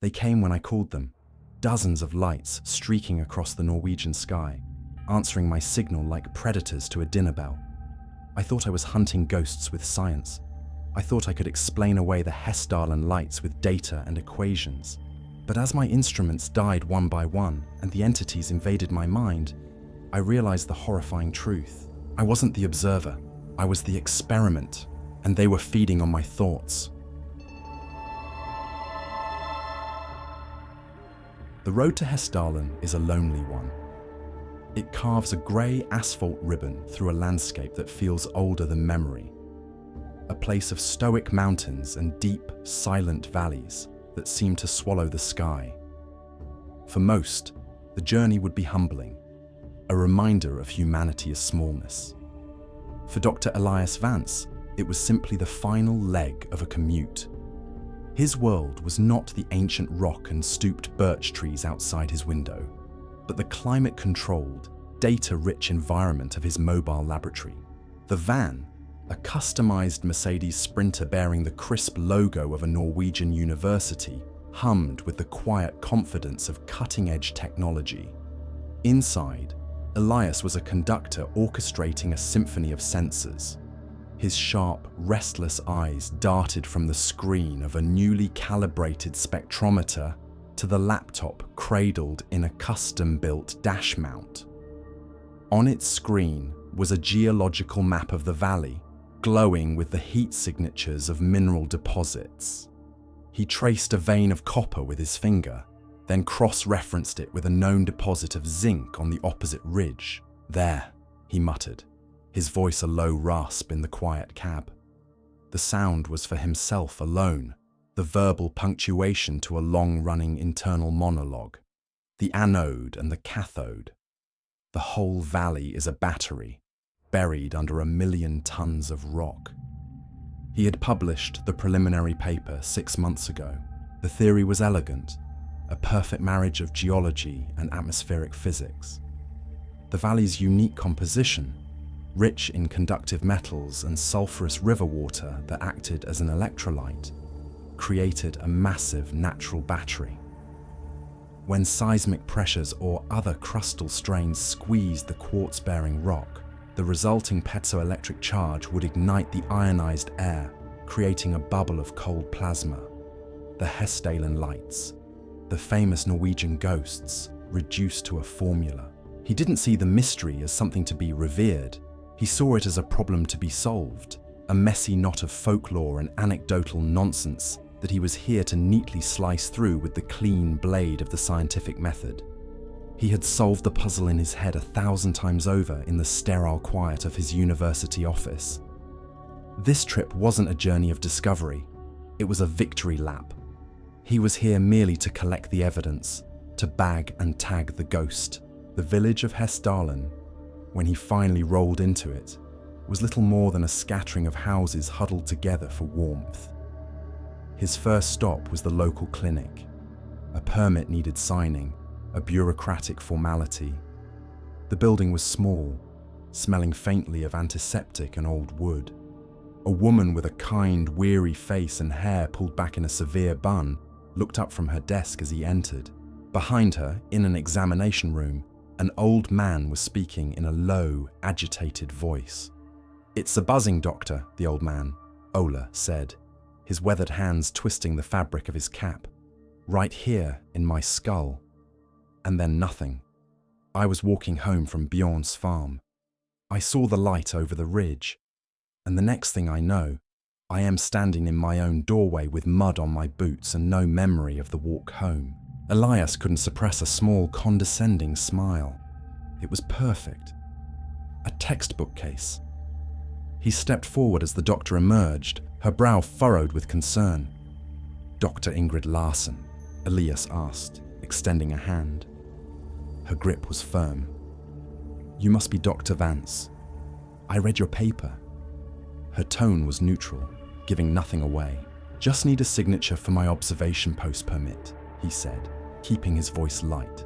They came when I called them, dozens of lights streaking across the Norwegian sky, answering my signal like predators to a dinner bell. I thought I was hunting ghosts with science. I thought I could explain away the Hessdalen Lights with data and equations. But as my instruments died one by one and the entities invaded my mind, I realized the horrifying truth. I wasn't the observer, I was the experiment, and they were feeding on my thoughts. The road to Hessdalen is a lonely one. It carves a grey asphalt ribbon through a landscape that feels older than memory. A place of stoic mountains and deep, silent valleys that seem to swallow the sky. For most, the journey would be humbling, a reminder of humanity's smallness. For Dr. Elias Vance, it was simply the final leg of a commute. His world was not the ancient rock and stooped birch trees outside his window, but the climate-controlled, data-rich environment of his mobile laboratory. The van, a customized Mercedes Sprinter bearing the crisp logo of a Norwegian university, hummed with the quiet confidence of cutting-edge technology. Inside, Elias was a conductor orchestrating a symphony of sensors. His sharp, restless eyes darted from the screen of a newly calibrated spectrometer to the laptop cradled in a custom-built dash mount. On its screen was a geological map of the valley, glowing with the heat signatures of mineral deposits. He traced a vein of copper with his finger, then cross-referenced it with a known deposit of zinc on the opposite ridge. "There," he muttered, his voice a low rasp in the quiet cab. The sound was for himself alone, the verbal punctuation to a long-running internal monologue. The anode and the cathode. The whole valley is a battery, buried under 1,000,000 tons of rock. He had published the preliminary paper 6 months ago. The theory was elegant, a perfect marriage of geology and atmospheric physics. The valley's unique composition, rich in conductive metals and sulfurous river water that acted as an electrolyte, created a massive natural battery. When seismic pressures or other crustal strains squeezed the quartz-bearing rock, the resulting piezoelectric charge would ignite the ionized air, creating a bubble of cold plasma. The Hessdalen Lights, the famous Norwegian ghosts, reduced to a formula. He didn't see the mystery as something to be revered. He saw it as a problem to be solved, a messy knot of folklore and anecdotal nonsense that he was here to neatly slice through with the clean blade of the scientific method. He had solved the puzzle in his head 1,000 times over in the sterile quiet of his university office. This trip wasn't a journey of discovery, it was a victory lap. He was here merely to collect the evidence, to bag and tag the ghost. The village of Hessdalen, when he finally rolled into it, was little more than a scattering of houses huddled together for warmth. His first stop was the local clinic. A permit needed signing, a bureaucratic formality. The building was small, smelling faintly of antiseptic and old wood. A woman with a kind, weary face and hair pulled back in a severe bun looked up from her desk as he entered. Behind her, in an examination room, an old man was speaking in a low, agitated voice. "It's a buzzing, doctor," the old man, Ola, said, his weathered hands twisting the fabric of his cap. "Right here, in my skull." And then nothing. I was walking home from Bjorn's farm. I saw the light over the ridge, and the next thing I know, I am standing in my own doorway with mud on my boots and no memory of the walk home. Elias couldn't suppress a small, condescending smile. It was perfect. A textbook case. He stepped forward as the doctor emerged, her brow furrowed with concern. "Dr. Ingrid Larsen?" Elias asked, extending a hand. Her grip was firm. "You must be Dr. Vance. I read your paper." Her tone was neutral, giving nothing away. "Just need a signature for my observation post permit," he said, keeping his voice light.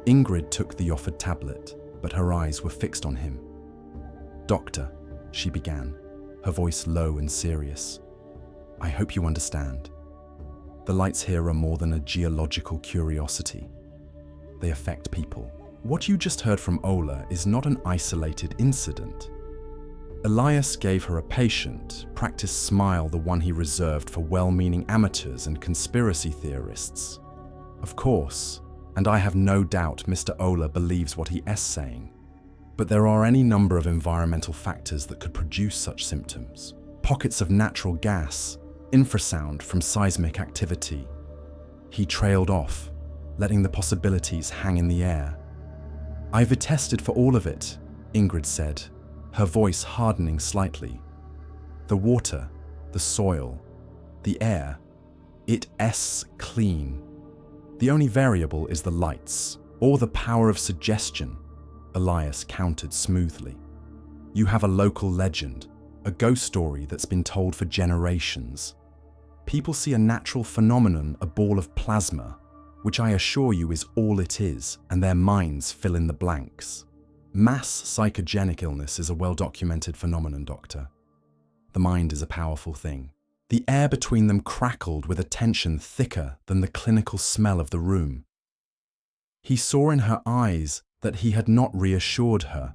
Ingrid took the offered tablet, but her eyes were fixed on him. "Doctor," she began, her voice low and serious, "I hope you understand. The lights here are more than a geological curiosity. They affect people. What you just heard from Ola is not an isolated incident. Elias gave her a patient, practiced smile, the one he reserved for well-meaning amateurs and conspiracy theorists. Of course, and I have no doubt Mr. Ola believes what he is saying, but there are any number of environmental factors that could produce such symptoms. Pockets of natural gas, infrasound from seismic activity. He trailed off, letting the possibilities hang in the air. "I've attested for all of it," Ingrid said, her voice hardening slightly. "The water, the soil, the air, it's clean. The only variable is the lights, or the power of suggestion," Elias countered smoothly. "You have a local legend, a ghost story that's been told for generations. People see a natural phenomenon, a ball of plasma, which I assure you is all it is, and their minds fill in the blanks. Mass psychogenic illness is a well-documented phenomenon, Doctor. The mind is a powerful thing." The air between them crackled with a tension thicker than the clinical smell of the room. He saw in her eyes that he had not reassured her,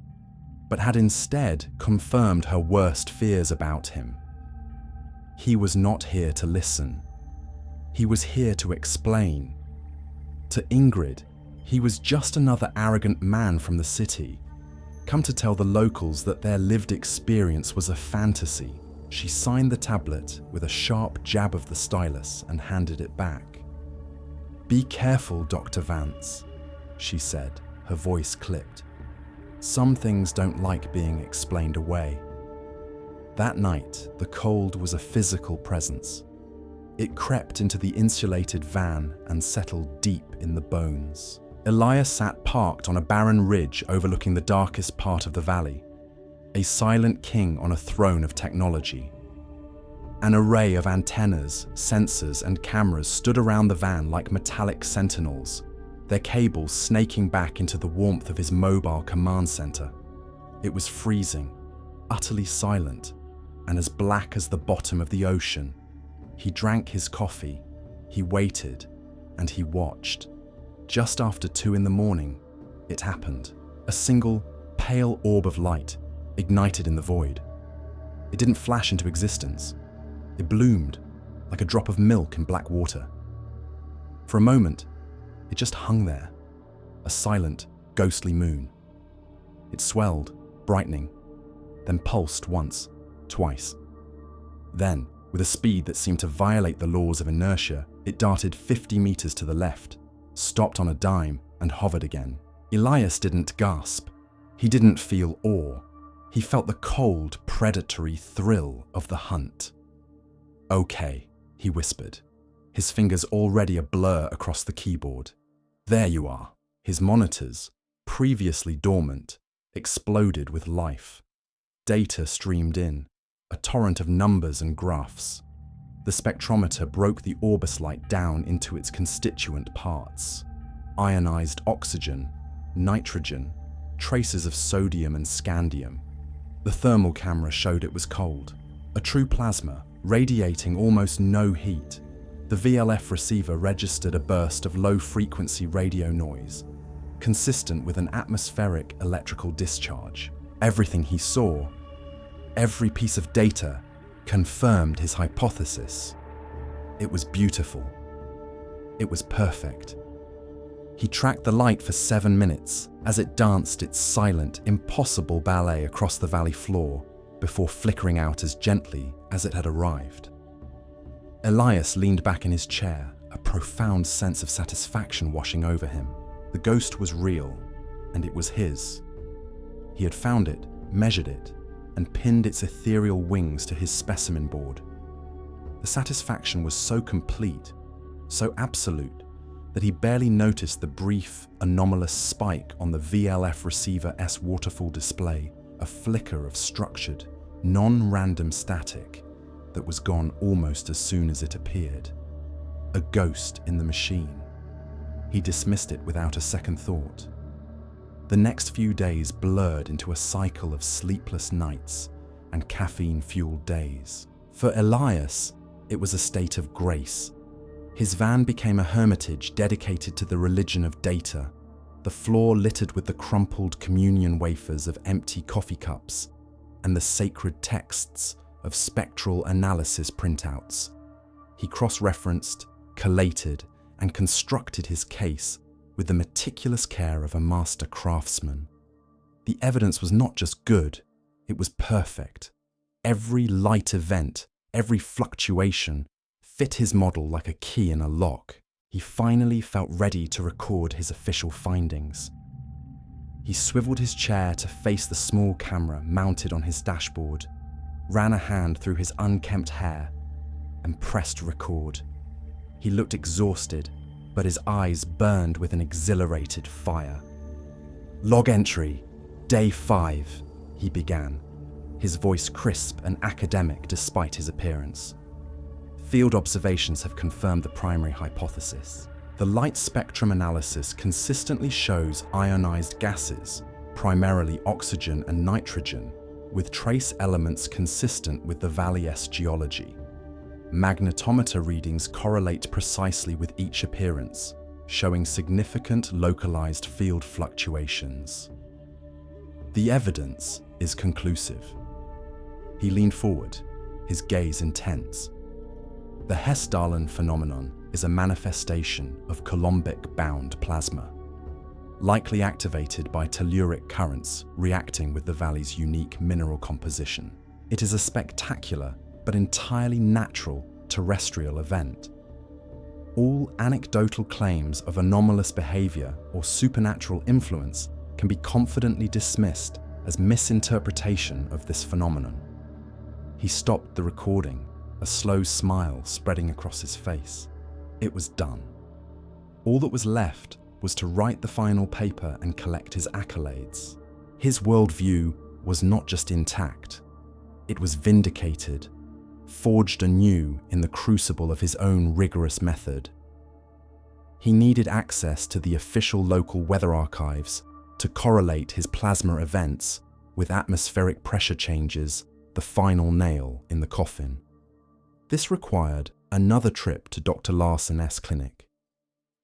but had instead confirmed her worst fears about him. He was not here to listen. He was here to explain. To Ingrid, he was just another arrogant man from the city, come to tell the locals that their lived experience was a fantasy. She signed the tablet with a sharp jab of the stylus and handed it back. "Be careful, Dr. Vance," she said, her voice clipped. "Some things don't like being explained away." That night, the cold was a physical presence. It crept into the insulated van and settled deep in the bones. Elias sat parked on a barren ridge overlooking the darkest part of the valley, a silent king on a throne of technology. An array of antennas, sensors, and cameras stood around the van like metallic sentinels, their cables snaking back into the warmth of his mobile command center. It was freezing, utterly silent, and as black as the bottom of the ocean. He drank his coffee, he waited, and he watched. Just after 2 a.m, it happened. A single, pale orb of light ignited in the void. It didn't flash into existence. It bloomed like a drop of milk in black water. For a moment, it just hung there, a silent, ghostly moon. It swelled, brightening, then pulsed once, twice. Then, with a speed that seemed to violate the laws of inertia, it darted 50 meters to the left, stopped on a dime, and hovered again. Elias didn't gasp. He didn't feel awe. He felt the cold, predatory thrill of the hunt. "Okay," he whispered, his fingers already a blur across the keyboard. "There you are." His monitors, previously dormant, exploded with life. Data streamed in, a torrent of numbers and graphs. The spectrometer broke the Orbis light down into its constituent parts. Ionized oxygen, nitrogen, traces of sodium and scandium. The thermal camera showed it was cold, a true plasma, radiating almost no heat. The VLF receiver registered a burst of low-frequency radio noise, consistent with an atmospheric electrical discharge. Everything he saw, every piece of data, confirmed his hypothesis. It was beautiful. It was perfect. He tracked the light for 7 minutes as it danced its silent, impossible ballet across the valley floor before flickering out as gently as it had arrived. Elias leaned back in his chair, a profound sense of satisfaction washing over him. The ghost was real, and it was his. He had found it, measured it, and pinned its ethereal wings to his specimen board. The satisfaction was so complete, so absolute, that he barely noticed the brief, anomalous spike on the VLF receiver S waterfall display, a flicker of structured, non-random static that was gone almost as soon as it appeared. A ghost in the machine. He dismissed it without a second thought. The next few days blurred into a cycle of sleepless nights and caffeine-fueled days. For Elias, it was a state of grace. His van became a hermitage dedicated to the religion of data, the floor littered with the crumpled communion wafers of empty coffee cups and the sacred texts of spectral analysis printouts. He cross-referenced, collated, and constructed his case with the meticulous care of a master craftsman. The evidence was not just good, it was perfect. Every light event, every fluctuation, fit his model like a key in a lock. He finally felt ready to record his official findings. He swiveled his chair to face the small camera mounted on his dashboard, ran a hand through his unkempt hair, and pressed record. He looked exhausted, but his eyes burned with an exhilarated fire. Log entry, day 5, he began, his voice crisp and academic despite his appearance. Field observations have confirmed the primary hypothesis. The light spectrum analysis consistently shows ionized gases, primarily oxygen and nitrogen, with trace elements consistent with the Valley-esque geology. Magnetometer readings correlate precisely with each appearance, showing significant localized field fluctuations. The evidence is conclusive. He leaned forward, his gaze intense. The Hessdalen phenomenon is a manifestation of coulombic-bound plasma, likely activated by telluric currents reacting with the valley's unique mineral composition. It is a spectacular but entirely natural terrestrial event. All anecdotal claims of anomalous behavior or supernatural influence can be confidently dismissed as misinterpretation of this phenomenon. He stopped the recording, a slow smile spreading across his face. It was done. All that was left was to write the final paper and collect his accolades. His worldview was not just intact, it was vindicated, forged anew in the crucible of his own rigorous method. He needed access to the official local weather archives to correlate his plasma events with atmospheric pressure changes, the final nail in the coffin. This required another trip to Dr. Larsen's clinic.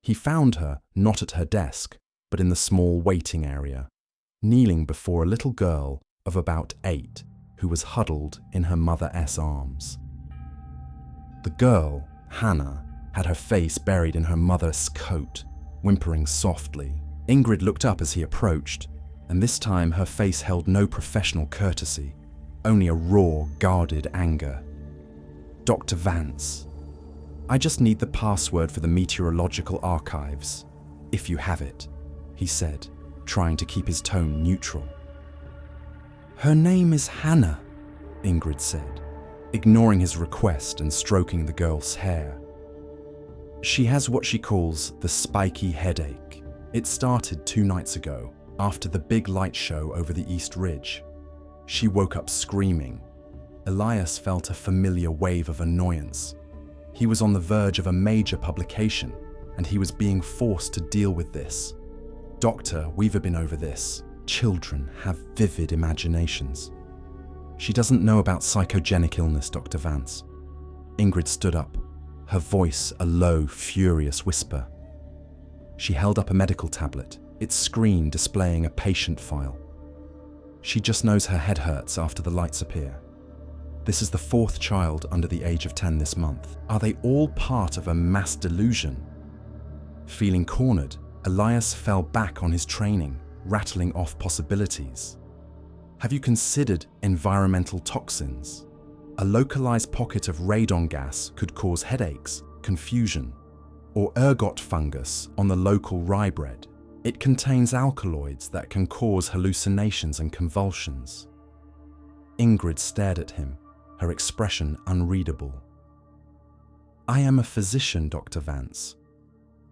He found her not at her desk, but in the small waiting area, kneeling before a little girl of about 8 who was huddled in her mother's arms. The girl, Hannah, had her face buried in her mother's coat, whimpering softly. Ingrid looked up as he approached, and this time her face held no professional courtesy, only a raw, guarded anger. Dr. Vance, I just need the password for the meteorological archives, if you have it, he said, trying to keep his tone neutral. Her name is Hannah, Ingrid said, ignoring his request and stroking the girl's hair. She has what she calls the spiky headache. It started 2 nights ago, after the big light show over the East Ridge. She woke up screaming. Elias felt a familiar wave of annoyance. He was on the verge of a major publication, and he was being forced to deal with this. Doctor, we've been over this. Children have vivid imaginations. She doesn't know about psychogenic illness, Dr. Vance. Ingrid stood up, her voice a low, furious whisper. She held up a medical tablet, its screen displaying a patient file. She just knows her head hurts after the lights appear. This is the 4th child under the age of 10 this month. Are they all part of a mass delusion? Feeling cornered, Elias fell back on his training, rattling off possibilities. Have you considered environmental toxins? A localized pocket of radon gas could cause headaches, confusion, or ergot fungus on the local rye bread. It contains alkaloids that can cause hallucinations and convulsions. Ingrid stared at him, her expression unreadable. I am a physician, Dr. Vance.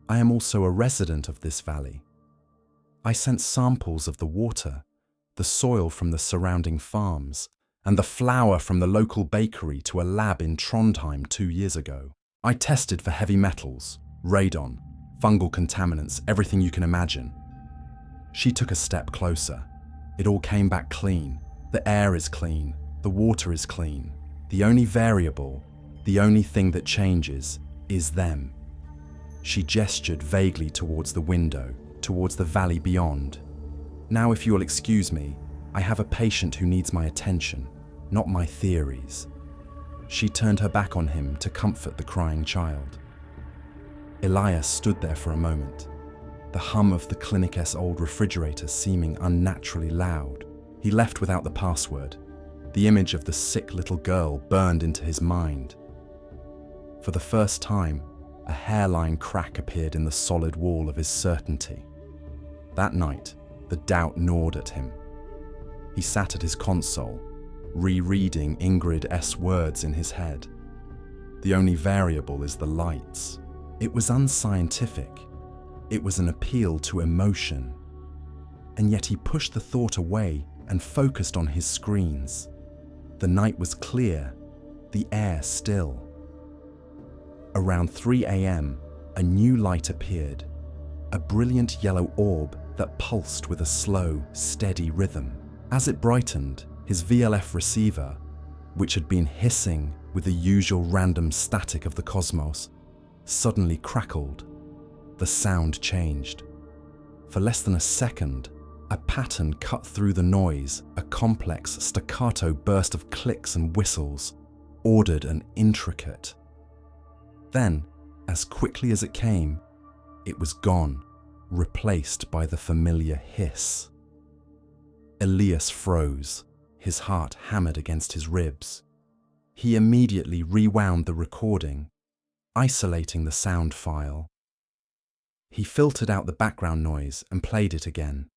I am also a resident of this valley. I sent samples of the water, the soil from the surrounding farms, and the flour from the local bakery to a lab in Trondheim 2 years ago. I tested for heavy metals, radon, fungal contaminants, everything you can imagine. She took a step closer. It all came back clean. The air is clean. The water is clean. The only variable, the only thing that changes, is them. She gestured vaguely towards the window, towards the valley beyond. "Now, if you'll excuse me, I have a patient who needs my attention, not my theories." She turned her back on him to comfort the crying child. Elias stood there for a moment, the hum of the Clinic's old refrigerator seeming unnaturally loud. He left without the password. The image of the sick little girl burned into his mind. For the first time, a hairline crack appeared in the solid wall of his certainty. That night, the doubt gnawed at him. He sat at his console, rereading Ingrid's words in his head. The only variable is the lights. It was unscientific. It was an appeal to emotion. And yet he pushed the thought away and focused on his screens. The night was clear, the air still. Around 3 a.m., a new light appeared, a brilliant yellow orb that pulsed with a slow, steady rhythm. As it brightened, his VLF receiver, which had been hissing with the usual random static of the cosmos, suddenly crackled. The sound changed. For less than a second, a pattern cut through the noise, a complex staccato burst of clicks and whistles, ordered and intricate. Then, as quickly as it came, it was gone, replaced by the familiar hiss. Elias froze, his heart hammered against his ribs. He immediately rewound the recording, isolating the sound file. He filtered out the background noise and played it again.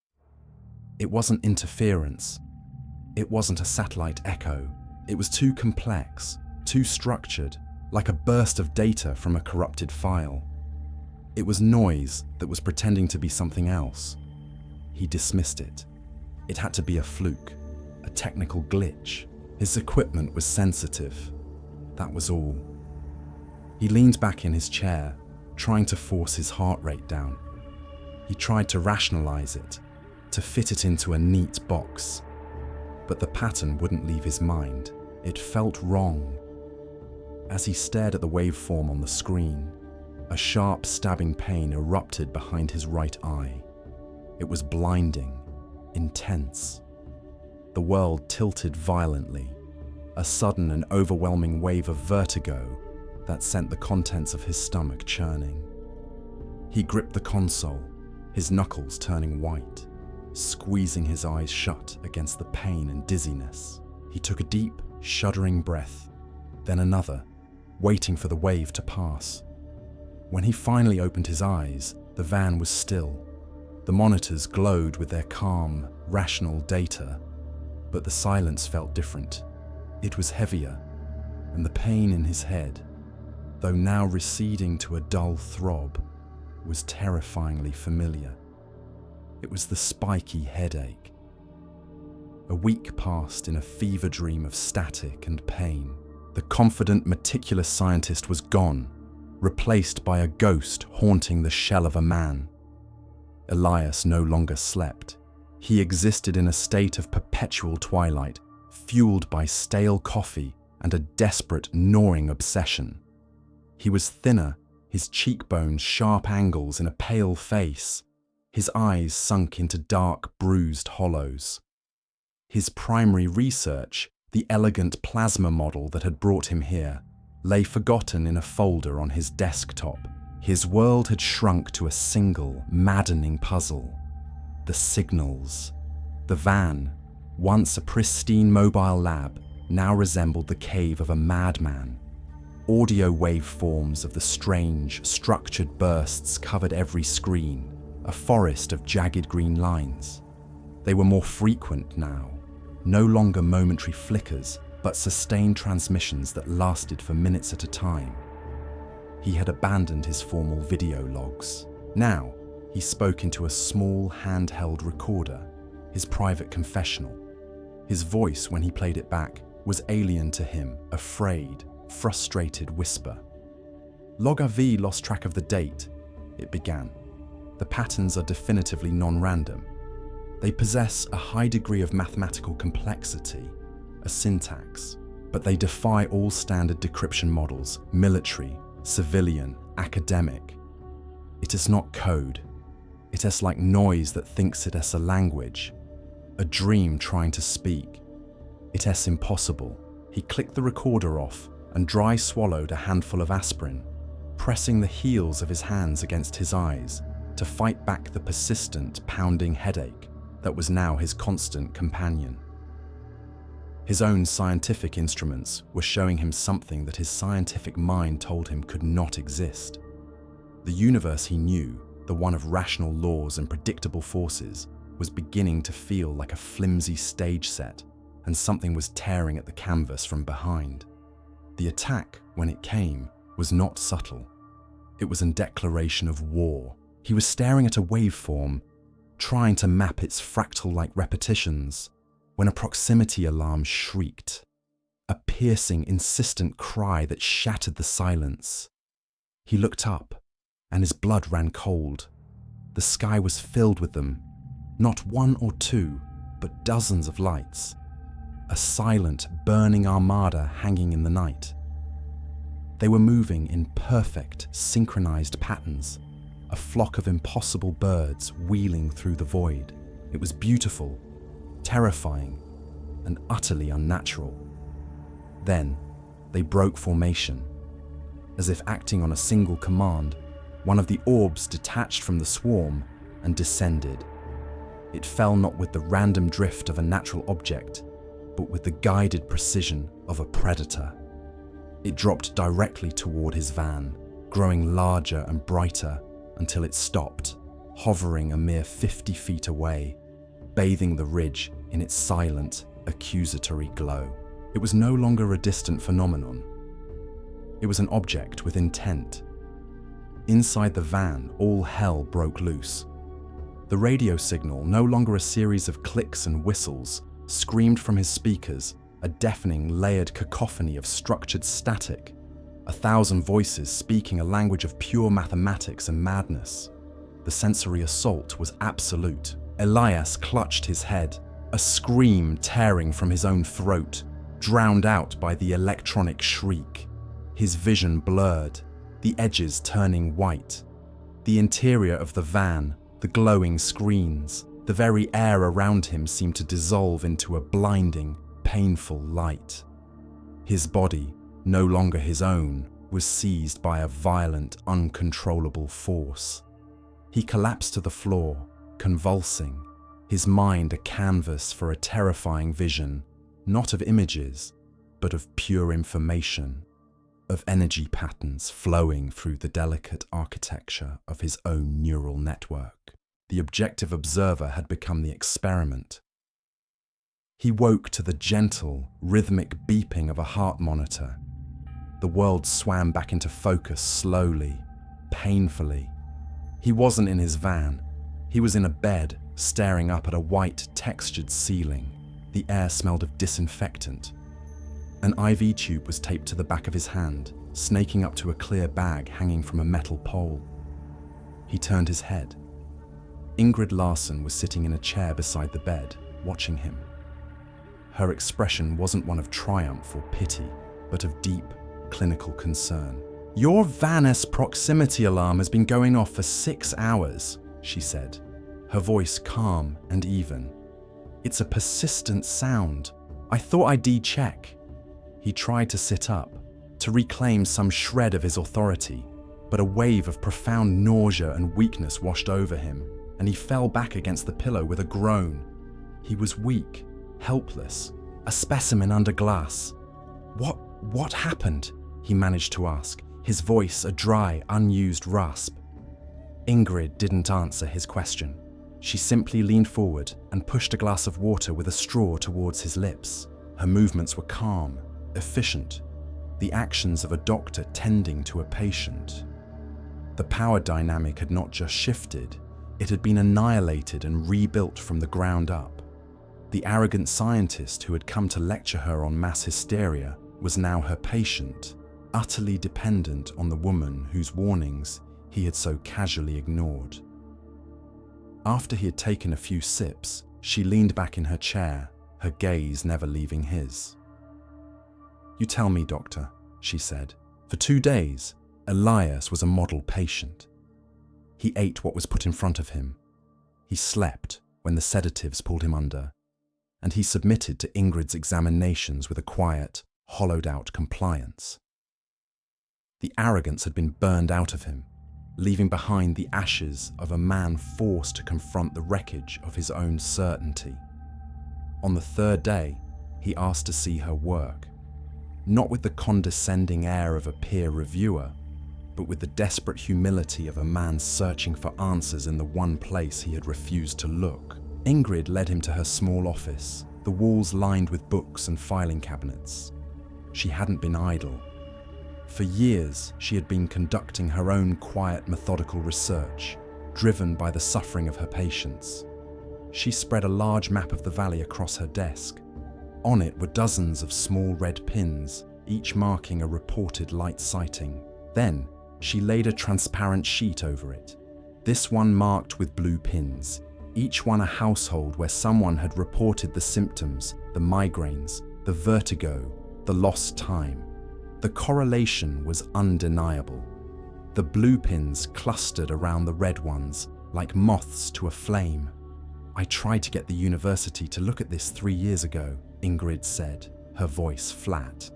It wasn't interference. It wasn't a satellite echo. It was too complex, too structured, like a burst of data from a corrupted file. It was noise that was pretending to be something else. He dismissed it. It had to be a fluke, a technical glitch. His equipment was sensitive. That was all. He leaned back in his chair, trying to force his heart rate down. He tried to rationalize it, to fit it into a neat box. But the pattern wouldn't leave his mind. It felt wrong. As he stared at the waveform on the screen, a sharp stabbing pain erupted behind his right eye. It was blinding, intense. The world tilted violently, a sudden and overwhelming wave of vertigo that sent the contents of his stomach churning. He gripped the console, his knuckles turning white, squeezing his eyes shut against the pain and dizziness. He took a deep, shuddering breath, then another, waiting for the wave to pass. When he finally opened his eyes, the van was still. The monitors glowed with their calm, rational data, but the silence felt different. It was heavier, and the pain in his head, though now receding to a dull throb, was terrifyingly familiar. It was the spiky headache. A week passed in a fever dream of static and pain. The confident, meticulous scientist was gone, replaced by a ghost haunting the shell of a man. Elias no longer slept. He existed in a state of perpetual twilight, fueled by stale coffee and a desperate, gnawing obsession. He was thinner, his cheekbones sharp angles in a pale face, his eyes sunk into dark, bruised hollows. His primary research, the elegant plasma model that had brought him here, lay forgotten in a folder on his desktop. His world had shrunk to a single, maddening puzzle. The signals. The van, once a pristine mobile lab, now resembled the cave of a madman. Audio waveforms of the strange, structured bursts covered every screen, a forest of jagged green lines. They were more frequent now, no longer momentary flickers, but sustained transmissions that lasted for minutes at a time. He had abandoned his formal video logs. Now, he spoke into a small handheld recorder, his private confessional. His voice, when he played it back, was alien to him, afraid, frustrated whisper. Log-AV lost track of the date, it began. The patterns are definitively non-random. They possess a high degree of mathematical complexity, a syntax, but they defy all standard decryption models, military, civilian, academic. It is not code. It is like noise that thinks it is a language, a dream trying to speak. It is impossible. He clicked the recorder off and dry swallowed a handful of aspirin, pressing the heels of his hands against his eyes to fight back the persistent, pounding headache that was now his constant companion. His own scientific instruments were showing him something that his scientific mind told him could not exist. The universe he knew, the one of rational laws and predictable forces, was beginning to feel like a flimsy stage set, and something was tearing at the canvas from behind. The attack, when it came, was not subtle. It was a declaration of war. He was staring at a waveform, trying to map its fractal-like repetitions, when a proximity alarm shrieked, a piercing, insistent cry that shattered the silence. He looked up, and his blood ran cold. The sky was filled with them, not one or two, but dozens of lights, a silent, burning armada hanging in the night. They were moving in perfect, synchronized patterns, a flock of impossible birds wheeling through the void. It was beautiful, terrifying, and utterly unnatural. Then, they broke formation. As if acting on a single command, one of the orbs detached from the swarm and descended. It fell not with the random drift of a natural object, but with the guided precision of a predator. It dropped directly toward his van, growing larger and brighter until it stopped, hovering a mere 50 feet away, bathing the ridge in its silent, accusatory glow. It was no longer a distant phenomenon. It was an object with intent. Inside the van, all hell broke loose. The radio signal, no longer a series of clicks and whistles, screamed from his speakers, a deafening, layered cacophony of structured static, 1,000 voices speaking a language of pure mathematics and madness. The sensory assault was absolute. Elias clutched his head, a scream tearing from his own throat, drowned out by the electronic shriek. His vision blurred, the edges turning white. The interior of the van, the glowing screens, the very air around him seemed to dissolve into a blinding, painful light. His body, no longer his own, was seized by a violent, uncontrollable force. He collapsed to the floor, convulsing, his mind a canvas for a terrifying vision, not of images, but of pure information, of energy patterns flowing through the delicate architecture of his own neural network. The objective observer had become the experiment. He woke to the gentle, rhythmic beeping of a heart monitor. The world swam back into focus slowly, painfully. He wasn't in his van. He was in a bed, staring up at a white, textured ceiling. The air smelled of disinfectant. An IV tube was taped to the back of his hand, snaking up to a clear bag hanging from a metal pole. He turned his head. Ingrid Larson was sitting in a chair beside the bed, watching him. Her expression wasn't one of triumph or pity, but of deep, clinical concern. "Your Vance proximity alarm has been going off for 6 hours, she said, her voice calm and even. "It's a persistent sound. I thought I'd check." He tried to sit up, to reclaim some shred of his authority, but a wave of profound nausea and weakness washed over him, and he fell back against the pillow with a groan. He was weak, helpless, a specimen under glass. What happened?" he managed to ask, his voice a dry, unused rasp. Ingrid didn't answer his question. She simply leaned forward and pushed a glass of water with a straw towards his lips. Her movements were calm, efficient, the actions of a doctor tending to a patient. The power dynamic had not just shifted, it had been annihilated and rebuilt from the ground up. The arrogant scientist who had come to lecture her on mass hysteria was now her patient, utterly dependent on the woman whose warnings he had so casually ignored. After he had taken a few sips, she leaned back in her chair, her gaze never leaving his. "You tell me, doctor," she said. "For 2 days, Elias was a model patient. He ate what was put in front of him. He slept when the sedatives pulled him under, and he submitted to Ingrid's examinations with a quiet, hollowed-out compliance. The arrogance had been burned out of him, leaving behind the ashes of a man forced to confront the wreckage of his own certainty. On the third day, he asked to see her work, not with the condescending air of a peer reviewer, but with the desperate humility of a man searching for answers in the one place he had refused to look. Ingrid led him to her small office, the walls lined with books and filing cabinets. She hadn't been idle. For years, she had been conducting her own quiet, methodical research, driven by the suffering of her patients. She spread a large map of the valley across her desk. On it were dozens of small red pins, each marking a reported light sighting. Then, she laid a transparent sheet over it, this one marked with blue pins, each one a household where someone had reported the symptoms, the migraines, the vertigo, the lost time. The correlation was undeniable. The blue pins clustered around the red ones, like moths to a flame. "I tried to get the university to look at this 3 years ago," Ingrid said, her voice flat.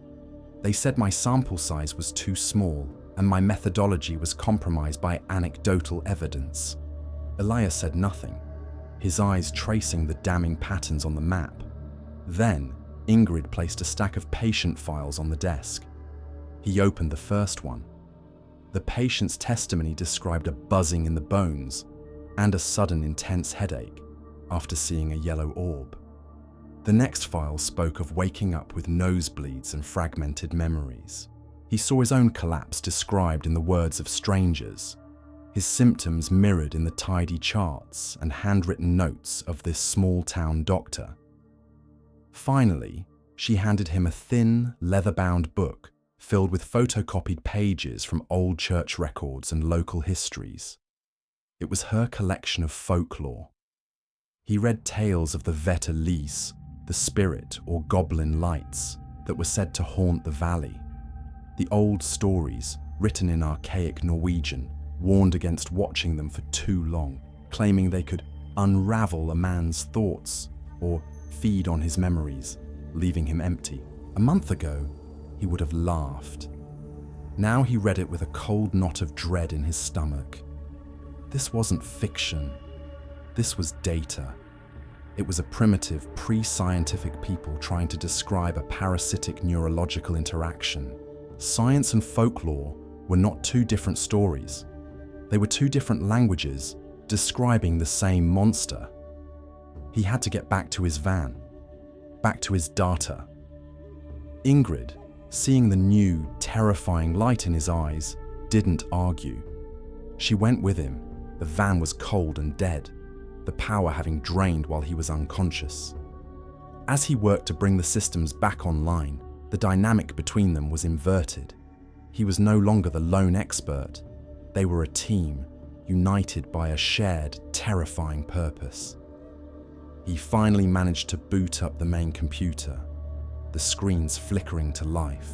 "They said my sample size was too small, and my methodology was compromised by anecdotal evidence." Elias said nothing, his eyes tracing the damning patterns on the map. Then, Ingrid placed a stack of patient files on the desk. He opened the first one. The patient's testimony described a buzzing in the bones and a sudden intense headache after seeing a yellow orb. The next file spoke of waking up with nosebleeds and fragmented memories. He saw his own collapse described in the words of strangers, his symptoms mirrored in the tidy charts and handwritten notes of this small-town doctor. Finally, she handed him a thin, leather-bound book filled with photocopied pages from old church records and local histories. It was her collection of folklore. He read tales of the vertigo, the spirit or goblin lights that were said to haunt the valley. The old stories, written in archaic Norwegian, warned against watching them for too long, claiming they could unravel a man's thoughts or feed on his memories, leaving him empty. A month ago, he would have laughed. Now he read it with a cold knot of dread in his stomach. This wasn't fiction. This was data. It was a primitive, pre-scientific people trying to describe a parasitic neurological interaction. Science and folklore were not two different stories. They were two different languages describing the same monster. He had to get back to his van, back to his data. Ingrid, seeing the new, terrifying light in his eyes, didn't argue. She went with him. The van was cold and dead, the power having drained while he was unconscious. As he worked to bring the systems back online, the dynamic between them was inverted. He was no longer the lone expert. They were a team, united by a shared, terrifying purpose. He finally managed to boot up the main computer, the screens flickering to life.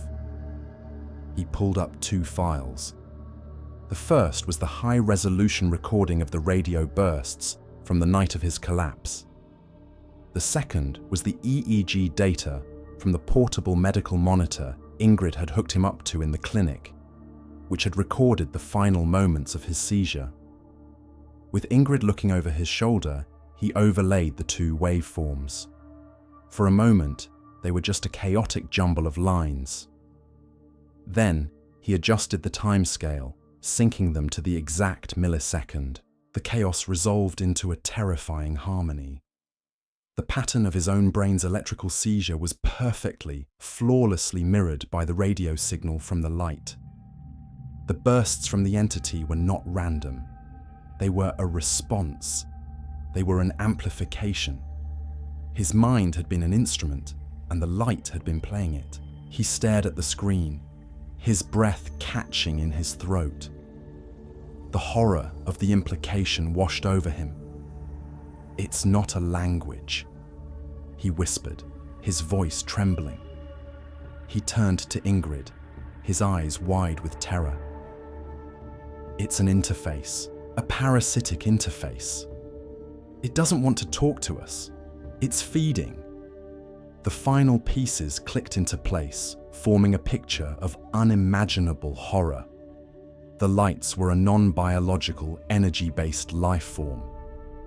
He pulled up 2 files. The first was the high-resolution recording of the radio bursts from the night of his collapse. The second was the EEG data from the portable medical monitor Ingrid had hooked him up to in the clinic, which had recorded the final moments of his seizure. With Ingrid looking over his shoulder, he overlaid the 2 waveforms. For a moment, they were just a chaotic jumble of lines. Then, he adjusted the timescale, syncing them to the exact millisecond. The chaos resolved into a terrifying harmony. The pattern of his own brain's electrical seizure was perfectly, flawlessly mirrored by the radio signal from the light. The bursts from the entity were not random. They were a response. They were an amplification. His mind had been an instrument, and the light had been playing it. He stared at the screen, his breath catching in his throat. The horror of the implication washed over him. "It's not a language," he whispered, his voice trembling. He turned to Ingrid, his eyes wide with terror. "It's an interface," a parasitic interface. It doesn't want to talk to us. It's feeding. The final pieces clicked into place, forming a picture of unimaginable horror. The lights were a non-biological, energy-based life form,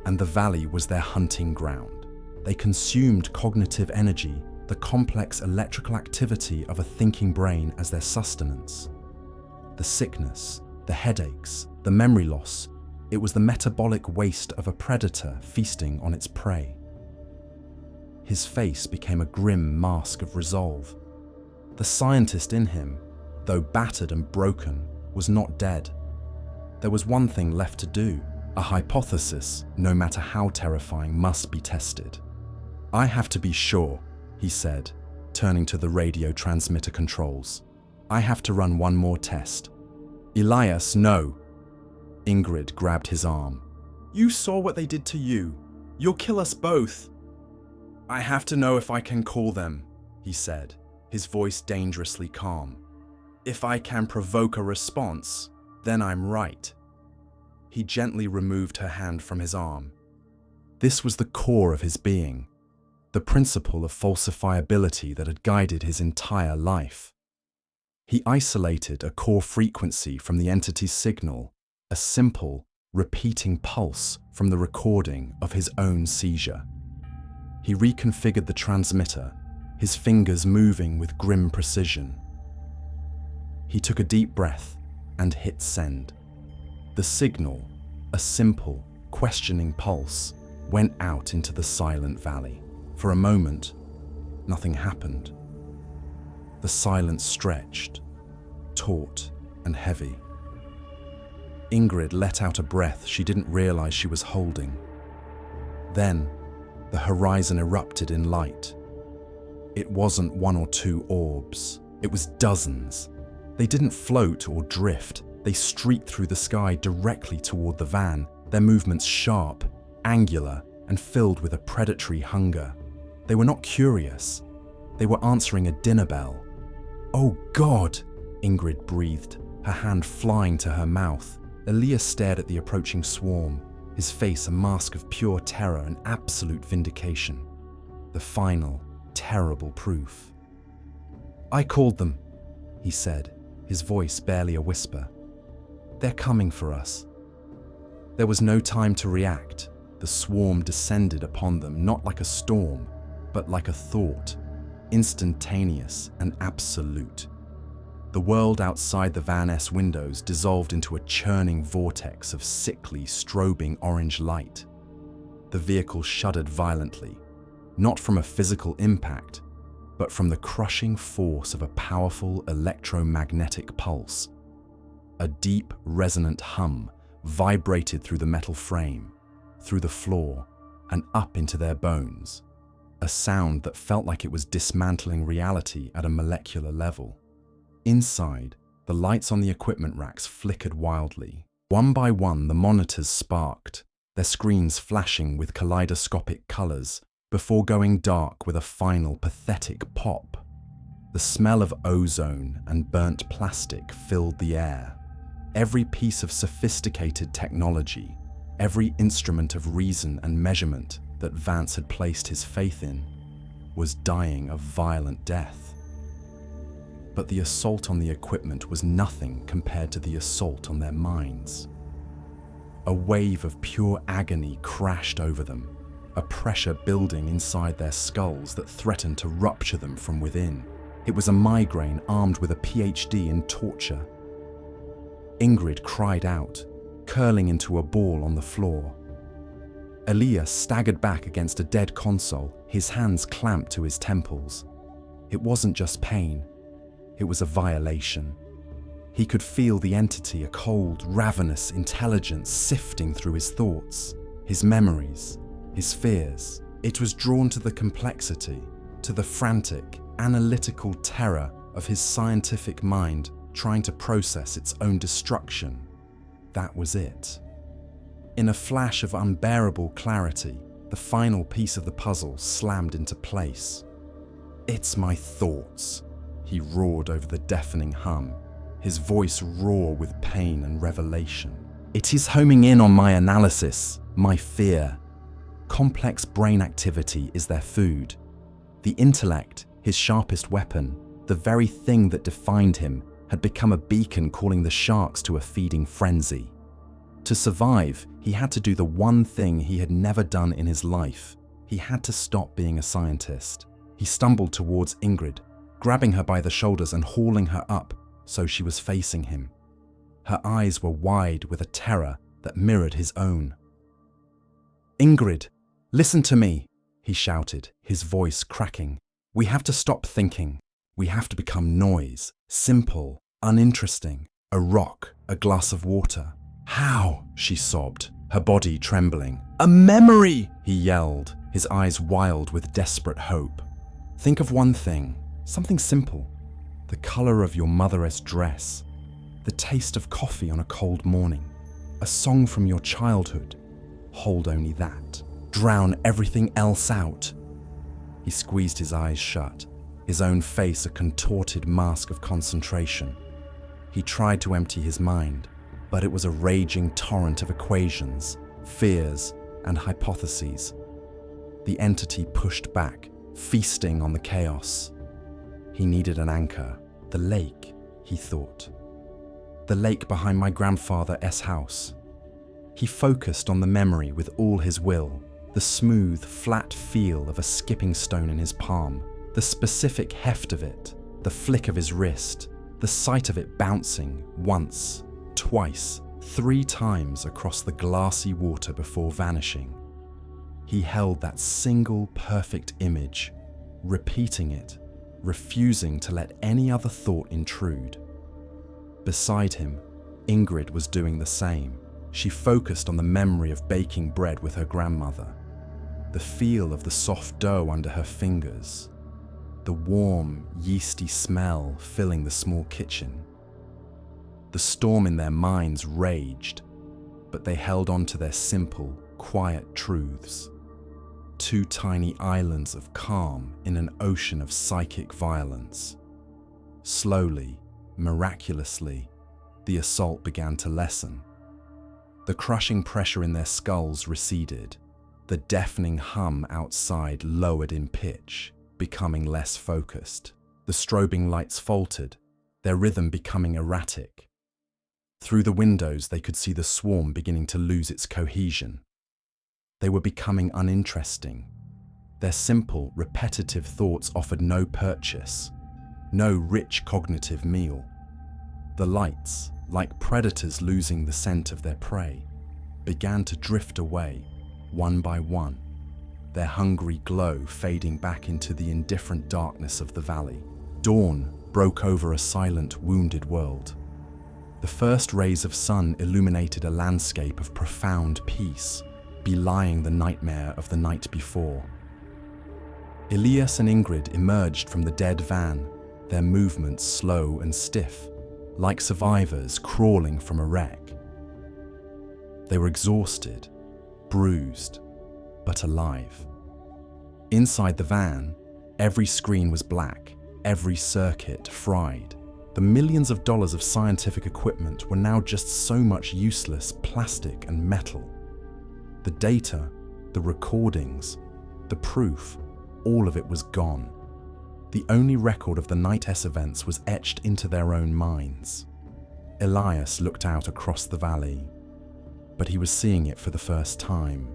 and the valley was their hunting ground. They consumed cognitive energy, the complex electrical activity of a thinking brain, as their sustenance. The sickness, the headaches, the memory loss, it was the metabolic waste of a predator feasting on its prey. His face became a grim mask of resolve. The scientist in him, though battered and broken, was not dead. There was one thing left to do. A hypothesis, no matter how terrifying, must be tested. "I have to be sure," he said, turning to the radio transmitter controls. "I have to run one more test." "Elias, no." Ingrid grabbed his arm. "You saw what they did to you. You'll kill us both." "I have to know if I can call them," he said, his voice dangerously calm. "If I can provoke a response, then I'm right." He gently removed her hand from his arm. This was the core of his being, the principle of falsifiability that had guided his entire life. He isolated a core frequency from the entity's signal, a simple, repeating pulse from the recording of his own seizure. He reconfigured the transmitter, his fingers moving with grim precision. He took a deep breath and hit send. The signal, a simple, questioning pulse, went out into the silent valley. For a moment, nothing happened. The silence stretched, taut and heavy. Ingrid let out a breath she didn't realize she was holding. Then, the horizon erupted in light. It wasn't one or two orbs. It was dozens. They didn't float or drift. They streaked through the sky directly toward the van, their movements sharp, angular, and filled with a predatory hunger. They were not curious. They were answering a dinner bell. "Oh God!" Ingrid breathed, her hand flying to her mouth. Elias stared at the approaching swarm, his face a mask of pure terror and absolute vindication. The final, terrible proof. "I called them," he said, his voice barely a whisper. "They're coming for us." There was no time to react. The swarm descended upon them, not like a storm, but like a thought, instantaneous and absolute. The world outside the Van S windows dissolved into a churning vortex of sickly, strobing orange light. The vehicle shuddered violently, not from a physical impact, but from the crushing force of a powerful electromagnetic pulse. A deep, resonant hum vibrated through the metal frame, through the floor, and up into their bones. A sound that felt like it was dismantling reality at a molecular level. Inside, the lights on the equipment racks flickered wildly. One by one, the monitors sparked, their screens flashing with kaleidoscopic colors, before going dark with a final pathetic pop. The smell of ozone and burnt plastic filled the air. Every piece of sophisticated technology, every instrument of reason and measurement that Vance had placed his faith in, was dying a violent death. But the assault on the equipment was nothing compared to the assault on their minds. A wave of pure agony crashed over them, a pressure building inside their skulls that threatened to rupture them from within. It was a migraine armed with a PhD in torture. Ingrid cried out, curling into a ball on the floor. Elias staggered back against a dead console, his hands clamped to his temples. It wasn't just pain. It was a violation. He could feel the entity, a cold, ravenous intelligence sifting through his thoughts, his memories, his fears. It was drawn to the complexity, to the frantic, analytical terror of his scientific mind trying to process its own destruction. That was it. In a flash of unbearable clarity, the final piece of the puzzle slammed into place. "It's my thoughts," he roared over the deafening hum, his voice raw with pain and revelation. It is homing in on my analysis, my fear. Complex brain activity is their food. The intellect, his sharpest weapon, the very thing that defined him, had become a beacon calling the sharks to a feeding frenzy. To survive, he had to do the one thing he had never done in his life. He had to stop being a scientist. He stumbled towards Ingrid, grabbing her by the shoulders and hauling her up so she was facing him. Her eyes were wide with a terror that mirrored his own. "Ingrid, listen to me," he shouted, his voice cracking. "We have to stop thinking. We have to become noise, simple, uninteresting, a rock, a glass of water." "How?" she sobbed, her body trembling. "A memory!" he yelled, his eyes wild with desperate hope. "Think of one thing, something simple. The color of your mother's dress, the taste of coffee on a cold morning, a song from your childhood. Hold only that. Drown everything else out." He squeezed his eyes shut, his own face a contorted mask of concentration. He tried to empty his mind, but it was a raging torrent of equations, fears, and hypotheses. The entity pushed back, feasting on the chaos. He needed an anchor. The lake, he thought. The lake behind my grandfather's house. He focused on the memory with all his will, the smooth, flat feel of a skipping stone in his palm, the specific heft of it, the flick of his wrist, the sight of it bouncing once, twice, 3 times across the glassy water before vanishing. He held that single perfect image, repeating it, refusing to let any other thought intrude. Beside him, Ingrid was doing the same. She focused on the memory of baking bread with her grandmother, the feel of the soft dough under her fingers, the warm, yeasty smell filling the small kitchen. The storm in their minds raged, but they held on to their simple, quiet truths. 2 tiny islands of calm in an ocean of psychic violence. Slowly, miraculously, the assault began to lessen. The crushing pressure in their skulls receded. The deafening hum outside lowered in pitch, becoming less focused. The strobing lights faltered, their rhythm becoming erratic. Through the windows, they could see the swarm beginning to lose its cohesion. They were becoming uninteresting. Their simple, repetitive thoughts offered no purchase, no rich cognitive meal. The lights, like predators losing the scent of their prey, began to drift away, one by one, their hungry glow fading back into the indifferent darkness of the valley. Dawn broke over a silent, wounded world. The first rays of sun illuminated a landscape of profound peace, belying the nightmare of the night before. Elias and Ingrid emerged from the dead van, their movements slow and stiff, like survivors crawling from a wreck. They were exhausted, bruised, but alive. Inside the van, every screen was black, every circuit fried. The millions of dollars of scientific equipment were now just so much useless plastic and metal. The data, the recordings, the proof, all of it was gone. The only record of the night's events was etched into their own minds. Elias looked out across the valley, but he was seeing it for the first time.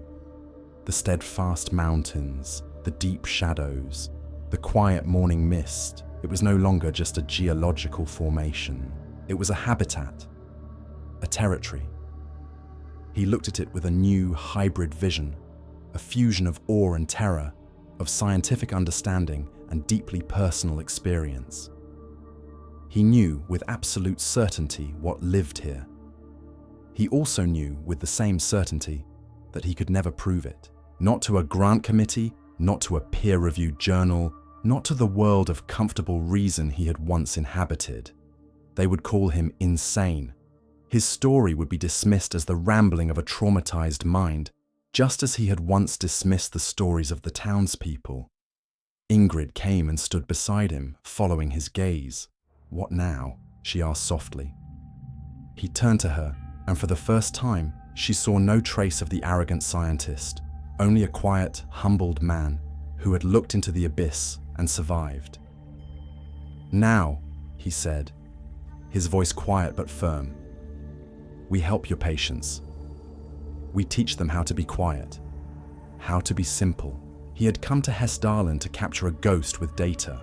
The steadfast mountains, the deep shadows, the quiet morning mist. It was no longer just a geological formation. It was a habitat, a territory. He looked at it with a new hybrid vision, a fusion of awe and terror, of scientific understanding and deeply personal experience. He knew with absolute certainty what lived here. He also knew with the same certainty that he could never prove it. Not to a grant committee, not to a peer-reviewed journal, not to the world of comfortable reason he had once inhabited. They would call him insane. His story would be dismissed as the rambling of a traumatized mind, just as he had once dismissed the stories of the townspeople. Ingrid came and stood beside him, following his gaze. "What now?" she asked softly. He turned to her, And for the first time, she saw no trace of the arrogant scientist, only a quiet, humbled man who had looked into the abyss and survived. "Now," he said, his voice quiet but firm, "we help your patients. We teach them how to be quiet, how to be simple." He had come to Hessdalen to capture a ghost with data.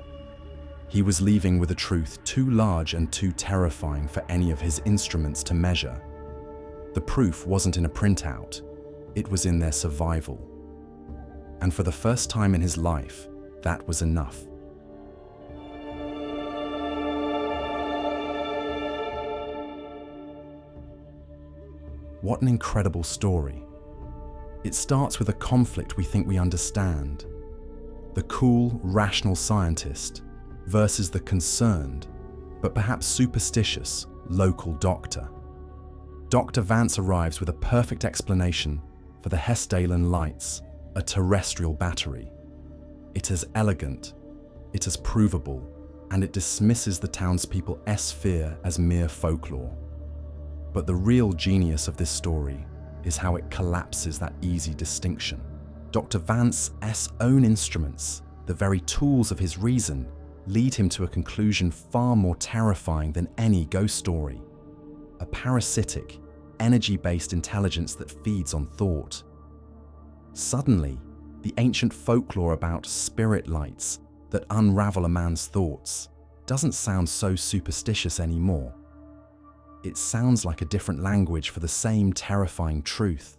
He was leaving with a truth too large and too terrifying for any of his instruments to measure. The proof wasn't in a printout, it was in their survival. And for the first time in his life, that was enough. What an incredible story. It starts with a conflict we think we understand. The cool, rational scientist versus the concerned, but perhaps superstitious, local doctor. Dr. Vance arrives with a perfect explanation for the Hessdalen Lights, a terrestrial battery. It is elegant, it is provable, and it dismisses the townspeople's fear as mere folklore. But the real genius of this story is how it collapses that easy distinction. Dr. Vance's own instruments, the very tools of his reason, lead him to a conclusion far more terrifying than any ghost story. A parasitic, energy-based intelligence that feeds on thought. Suddenly, the ancient folklore about spirit lights that unravel a man's thoughts doesn't sound so superstitious anymore. It sounds like a different language for the same terrifying truth.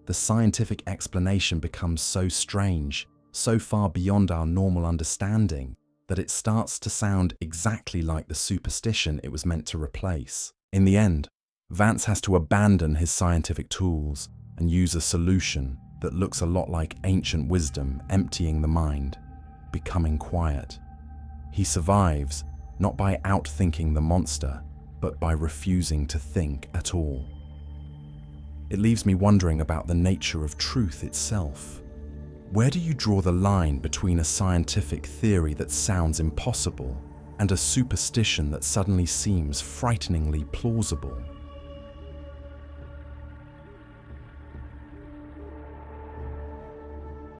The scientific explanation becomes so strange, so far beyond our normal understanding, that it starts to sound exactly like the superstition it was meant to replace. In the end, Vance has to abandon his scientific tools and use a solution that looks a lot like ancient wisdom emptying the mind, becoming quiet. He survives not by outthinking the monster, but by refusing to think at all. It leaves me wondering about the nature of truth itself. Where do you draw the line between a scientific theory that sounds impossible and a superstition that suddenly seems frighteningly plausible?